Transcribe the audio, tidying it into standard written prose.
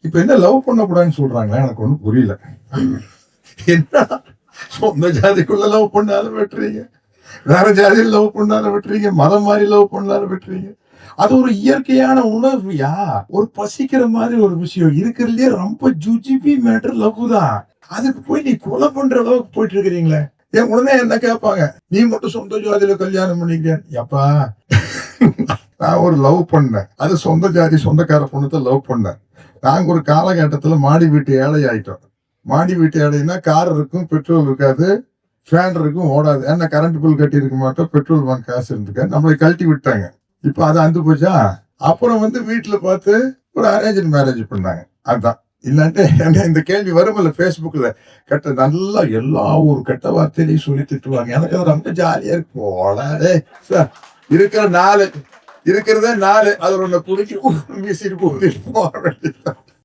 இப்ப என்ன லவ் பண்ணக்கூடாதுன்னு சொல்றாங்களா? எனக்கு ஒண்ணும் புரியல. என்ன சொந்த ஜாதிக்குள்ள லவ் பண்ணாலும் வெட்டுறீங்க, வேற ஜாதியில் லவ் பண்ணாலும் வெட்டுறீங்க, மதம் மாதிரி லவ் பண்ணாலும் வெட்டுறீங்க. அது ஒரு இயற்கையான உணர்வுயா. ஒரு பசிக்கிற மாதிரி ஒரு விஷயம் இருக்கிறதுலயே ரொம்ப ஜுஜிபி மேட்டர் லவ் தான். அதுக்கு போய் நீ கொலை பண்ற அளவுக்கு போயிட்டு இருக்கிறீங்களே. என் உடனே என்ன கேட்பாங்க, நீ மட்டும் சொந்த ஜாதியில கல்யாணம் பண்ணிக்கிறேன். எப்பா நான் ஒரு லவ் பண்ணேன், அது சொந்த ஜாதி சொந்தக்கார பொண்ணுத்த லவ் பண்ணேன். நாங்க ஒரு காலகட்டத்துல மாடி வீட்டு ஏழை ஆயிட்டோம். மாடி வீட்டு ஏழைன்னா கார் இருக்கும், பெட்ரோல் இருக்காது, ஃபேன் இருக்கும், ஓடாது. ஏன்னா கரண்ட் பில் கட்டி இருக்க மாட்டோம், பெட்ரோல் பங்க் காசு இருந்துக்க நம்மளை கழட்டி விட்டாங்க. இப்ப அது அந்து போச்சா. அப்புறம் வீட்டுல பார்த்து ஒரு அரேஞ்ச் மேரேஜ் பண்ணாங்க. அதுதான். இல்லாட்டி என்ன இந்த கேள்வி வரும்ல Facebookல கெட்ட நல்லா எல்லா ஒரு கெட்ட வார்த்தையிலையும் சொல்லி திட்டுவாங்க. எனக்கு அது ரொம்ப ஜாலியா இருக்கு. போடாதே இருக்கிற 4 இருக்கிறதே 4 அதுல ஒண்ணு குடிச்சு வீசிட்டு போக வேண்டியது.